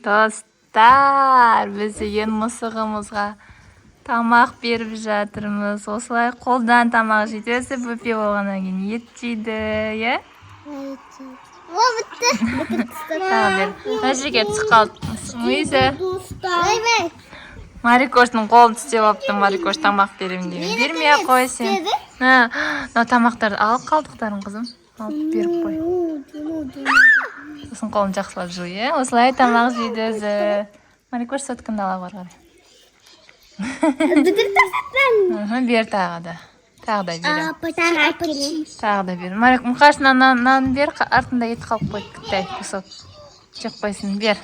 Dostlar, biz ен мысығымызға тамақ беріп жатырмыз. Осылай қолдан тамақ жейді. Өзі бөпе болғаннан кейін ет жейді, е? О, бітті. Тағы бер. Мына жерге түсіп қалды. Өзі Марикоштың қолын тістеп алыпты. Марикош тамақ беремін деген. Бермей-ақ қой сен. Мына тамақтарды алып қалдықтарын, қызым. Алып беріп қой. Сосын қолын жақсылап жу, е? Осылай тамақ жейді өзі. Марикош соткынды ала бар қарай. Бер тағы да. Тағы да берем. Тағы да бер. Мұқаш нан бер, артында ет қалып қойды. Кіттай, кусок. Жеп қойсын, бер.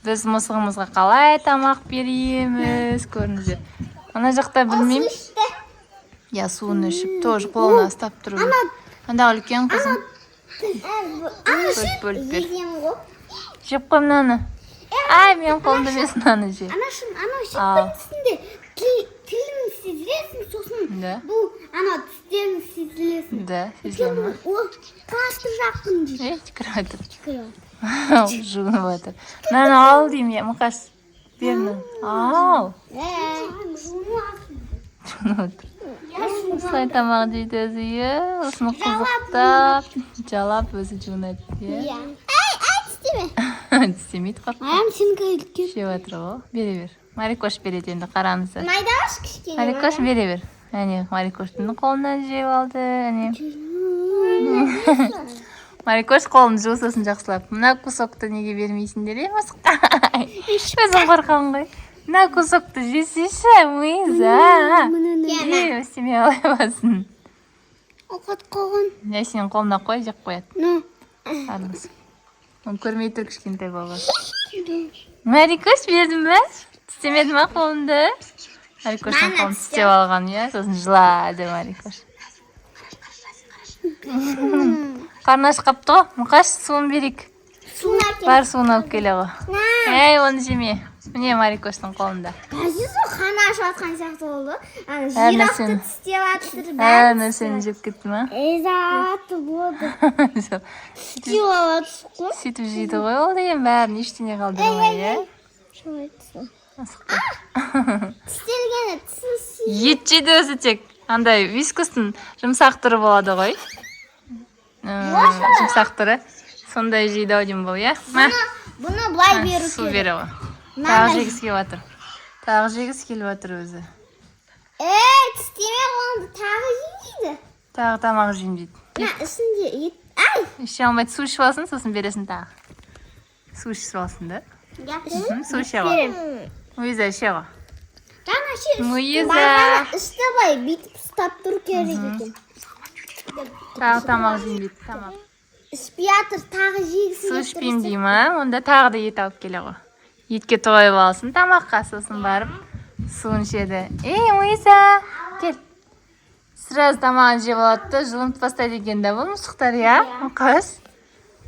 Біз мысығымызға қалай тамақ береміз, көріңіздер. Ана жақта білмеймін. Я суын ішіп, тоже қолына ұстап тұру. Анда үлкен қызым. Бөліп бер. Жеп қой мынаны. Ай, мен қолымда емес мынаны же. Ана шықпайтысында тілін сезілесің, сосын бұл ана тістерін сезілесің. Да, сезілемін. О, қатты жақын дейді. Түкіріп отыр. Жұғынып отыр. Мынаны ал деймін, Мұқаш. Бер мынаны. Ал. Жұғынып отыр. Осылай тамақ жейді өзі, е? Осыны қызықтап, жалап өзі жұғынады, е? Тістемейді қорқып. Сенің үлкен. Жеп отыр ғой. Бере бер. Марикош береді енді, қараңыздар. Майдаш кішкене. Марикош бере бер. Әне, Марикоштың қолынан жеп алды. Әне. Марикош қолын жу, сосын жақсылап. Мына кусокты неге бермейсіңдер, е, мысыққа? Өзің қорқаң ғой. Мына кусокты жесейші, Муиза. Өстеме алай басын. Оқат қоғын. Я сенің қолына қой, жеп қояды. Армыз. Оны көрмей тұр кішкентай баба. Марикош бердің бе? Тістемеді ма қолымды? Марикоштың қолын тістеп алған, е? Сосын жылады Марикош. Қарны ашып қапты ғой. Мұқаш, суын берейік. Бар суын алып келе ғой. Әй, оны жеме. Міне Марикоштың қолында. Бәзіз о, қаны ашып атқан сияқты болды. Жирафты тістеп атыр. Нәрсені жеп кетті ма? Заты болды. Сөйтіп жейді ғой, ол деген бәрін ештеңе қалдырмай, е? Тістелгені тісін ет жейді өзі тек. Андай вискустың жұмсақ түрі болады ғой. Жұмсақ түрі. Сондай жейді ау деймін бұл, е? Бұны бұлай беру Су бере ғой. Тағы жегіз келіп отыр. Тағы жегіз келіп отыр өзі. Тістеме қолымды тағы жейді. Тағы тамақ жейм дейді. Үстінде ет. Іше алмайды, су ішіп алсын, сосын бересің тағы. Су ішіп алсын, да? Су іше ғой. Муиза іше ғой. Муиза. Ішті бай, бүйтіп ұстап тұр керек екен. Тағы тамақ жейм дейді, тамақ. Ішпей атыр, тағы жегісін. Су ішпейм дей ма? Онда тағы да ет алып келе ғой. Етке тойып алсын, тамаққа сосын барып суын ішеді. Ей, Муиза, кел. Сразу тамағын жеп алады да, жылынып бастайды екен да бұл мысықтар, я? Мұқаш.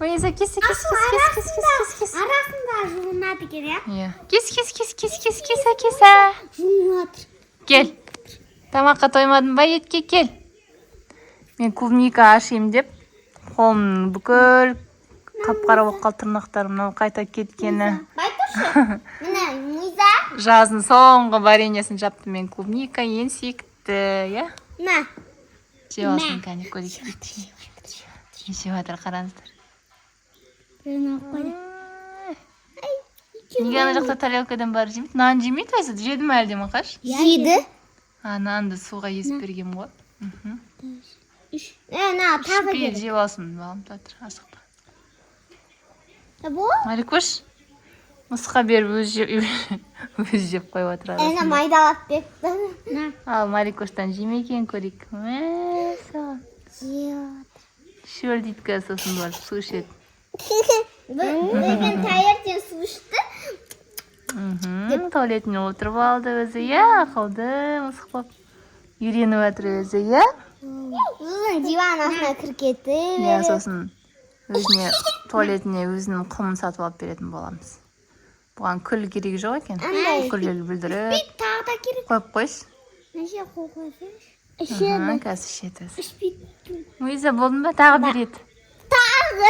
Муиза, кес. Арасында жылынады екен, я? Кес. Жылынады. Кел. Тамаққа тоймадың ба, етке кел. Мен клубника ашайым деп, қолым бүкіл қап-қара болып қалды тырнақтарым, қайта кеткені. Міне, Муиза. Жаздың соңғы вареньесін жапты мен, клубника ең сүйікті, я? Мә. Жеп алсын, кәне көрейік. Жеп жатыр, қараңыздар. Неге ана жақта тарелкадан бар жемейді? Нан жемейді өзі, жеді ме әлде Мұқаш? Жейді. Нанды суға есіп бергем ғой. Тағы Ішпейді, жеп алсын, балым татыр, асықпа. Бұл? Марикош, мысыққа беріп өзі жеп қойып отыр. Майдалап бекті. Ал Марикоштан жемекен көрейік. Шөл дейді сосын барып су ішеді. Бүгін таңертең су ішті. Туалетіне отырып алды өзі, я? Ақылды мысық болып. Үйреніп отыр өзі, я? Сосын диван астына кіркеті. Я, сосын өзіне туалетіне өзінің құмын сатып алып беретін боламыз. Бұған күл керек жоқ екен. Күлел бүлдіріп. Тағы да керек. Қойып қойшы. Неше қойшы? Қазір ішеді. Муиза, болдың ба? Тағы береді. Тағы.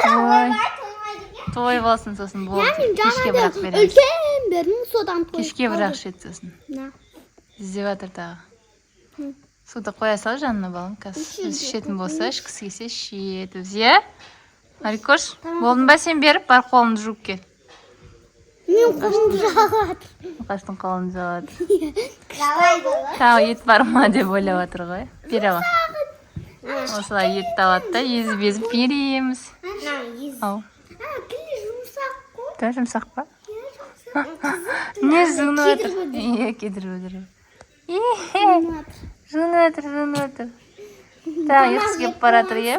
той болсын сосын болды. Яғни Кешке жаңада бірақ береміз. үлкен бір мың содан той. Кешке бірақ ішеді сосын. На. Іздеп жатыр тағы. Суды қоя сал жанына балым. Қазір ішетін болса, ішкісі келсе ішеді. Иә? Марикош, болдың ба сен беріп, бар қолыңды жуып кел. Мен қолымды жағады. Мұқаштың қолын жалады. Жалайды. Тағы ет бар ма деп ойлап жатыр ғой. Бере ала. Осылай ет алады да, езіп береміз. Ау. Тілі жұмсақ қой. Та жұмсақ па? Не жуынып жатыр? Иә, кедіріп жатыр. Жуынып жатыр. Тағы ұйқысы келіп баратыр, иә?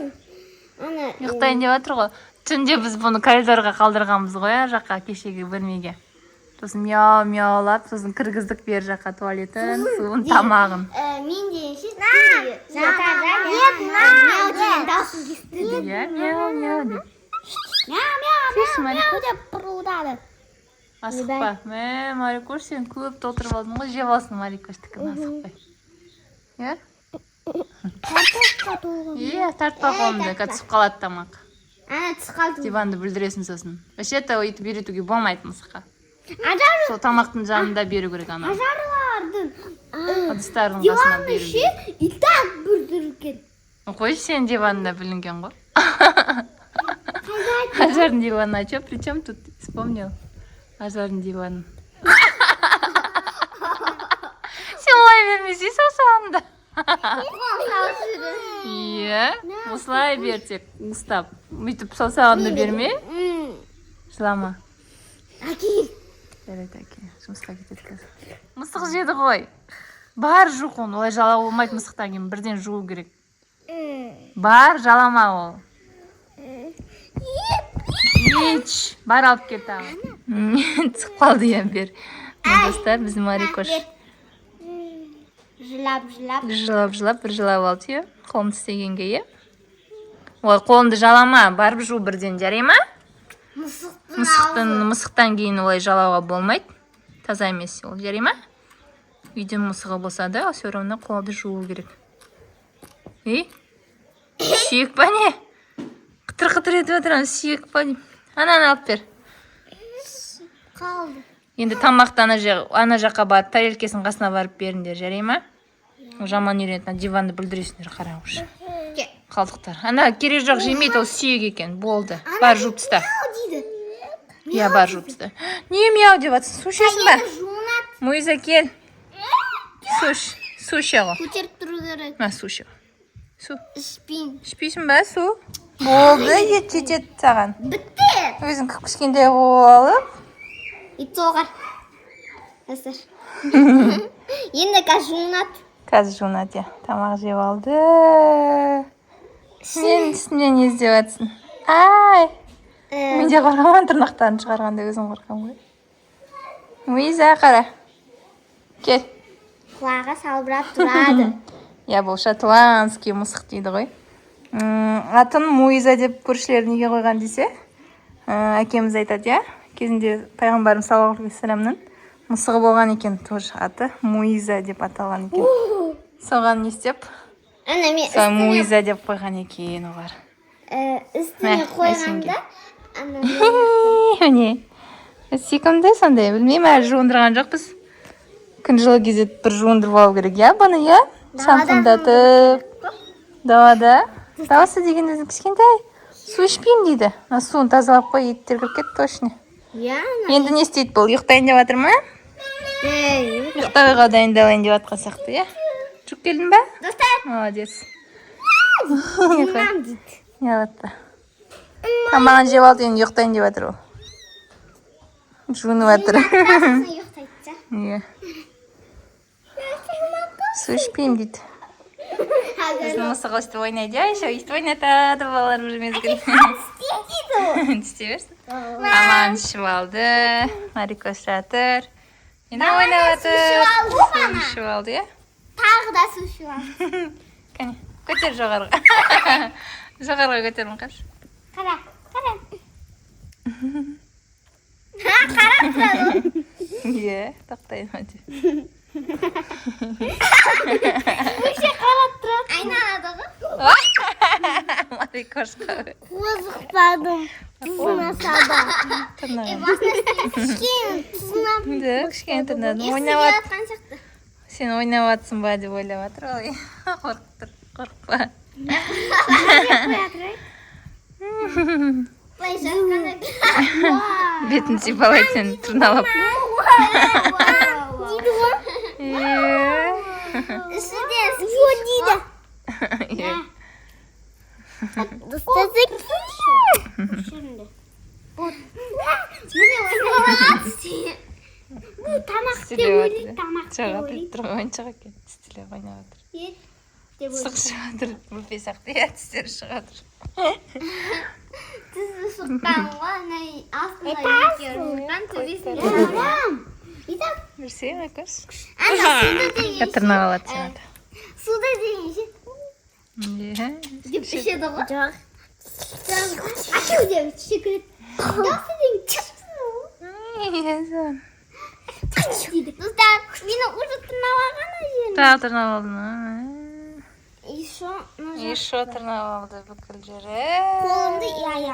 Ұйықтайын деп жатыр ғой. Түнде біз бұны коридорға қалдырғанбыз ғой, жаққа кешегі бөлмеге. Сосын мяу-мяулап, сосын кіргіздік бер жаққа туалетін, суын, тамағын. Мен дейінші мяу деген даусын естіді. Иә, мяу-мяу деп. Мяу деп пырылдады. Асықпа. Марикош, сен көп толтырып алдың ғой, жеп алсын Марикоштікін асықпай. Иә? Картошка толған. Иә, тартпа қолымды, түсіп қалады тамақ. Түсіп қалдым. Диванды бүлдіресің сосын. Вообще-то өйтіп үйретуге болмайды мысыққа. Ажары. Сол тамақтың жанында беру керек ана. Ажарлардың. Ыдыстардың қасына Диванның беру іші керек. и так бүрдірілген. Қой, сен диванында білінген ғой. Ажардың диваны, а что, при чем тут? Вспомнил. Ажардың диваны. Сен олай бермесей саусағында. Иә, осылай бер тек, ұстап. Бүйтіп саусағында берме. Жылама. Әкей. Жарайды, әке. Жұмысқа кетеді қазір. Мысық жеді ғой. Бар жуық оны, олай жалау болмайды мысықтан кейін. Бірден жуу керек. Бар, жалама ол. Ич, бар алып кел тағы. Түсіп қалды ем бер. Достар, біздің Марикош. Жылап, бір жылап алды, е. Қолымды істегенге, е. Ой, қолымды жалама, барып жу бірден, жарай ма? Мысықтан кейін олай жалауға болмайды. Таза емес ол, жарай ма? Үйде мысығы болса да, все равно қолды жуу керек. Сүйек па не? Қытыр-қытыр етіп отырамыз, сүйек па не? Ананы алып бер. Қалды. Енді тамақты ана жаққа барып, тарелкесін қасына барып беріңдер, жарай ма? Жаман үйренетін, диванды бүлдіресіңдер, қарау ұшы. Қалдықтар. Ана керек жоқ жемейді, ол сүйек екен, болды. Бар жуып тыста. Иә, бар жуып тыста. Не мяу деп атсың, су ішесің ба? Мойза кел. Су іше ғой. Көтеріп тұру керек. Су іше ғой. Су. Ішпеймін. Ішпейсің ба, су? Болды, ет жетеді саған. Бітті. Өзің кішкентай болып. Ит соғар. Әсір. Енді қазір жуынады. Қазір жуынады, тамақ жеп алды. Мен үстімнен не іздеп атсың? Ай! Мен де қараман тырнақтарын шығарғанда өзім қорқам ғой. Мойза қара. Кел. Құлағы салбырап тұрады. Я, бұл шотландский мысық дейді ғой. Атын Мойза деп көршілер неге қойған десе, әкеміз айтады, я. Кезінде пайғамбарымыз саллаллаху алейхи вассаламның мысығы болған екен, тоже аты Мойза деп аталған екен. Соған не істеп? Мойза деп қойған екен олар. Үстіне қойғанда Міне, секімді сондай, білмеймін, әлі жуындырған жоқпыз. Күн жылы кезде бір жуындырып алу керек, я, бұны, я? Шампундатып. Далада. Дауысы деген өзің кішкентай. Су ішпеймін дейді. Суын тазалап қой, еттер кіріп кетті точно. Енді не істейді бұл? Ұйықтайын деп жатыр ма? Ұйықтауға дайындалайын деп жатқан сияқты, я? Жүк келдің ба? Молодец. жуынам дейді. Ялатта. Тамағын жеп алды, енді ұйықтайын деп жатыр ол. Жуынып жатыр. Иә. Су ішпеймін дейді. Біздің мысық өстіп ойнайды, еще өстіп ойнатады балалар бір мезгіл. Түсте берсін. Тамағын ішіп алды. Марикош жатыр. Енді ойнап жатыр. Су ішіп алды, иә? Тағы да су ішіп алды. Кәне, көтер жоғарыға. Жоғарыға көтерін қаршы. Қара. Қарап тұрады. Иә, тоқтайын өте. Өше қарап тұрады. Айналады ғой. Марикош қабы. Қозықпадым. Sınasada. Tırnağın. Sınap. Dök, kişken tırnağın. Oynavat. Oynavat. Sen oynavatsın ba deb o'ylavatır. Oy. Qo'rqtir, qo'rqpa. Betini siypalaysan, tırnalab. Bu tamak Stilevatır. tamak Çağatır, oyuncağa ketdi. Stilab o'ynavatır. Sıqışıvatır. Bu pesaqda yatıştır шығатыр. Tuzu sıqqanға астына екеуін төбесіне Берсең, акаш. Ана суда деген Тырнап алады сені. суда деген ше деп ішеді ғой жоқ ашу деп шекірет жақсы деген дейді достар мені уже тырнап алған жері Тағы тырнап алдың. еще Еще тырнап алды бүкіл жері. қолымды аяғым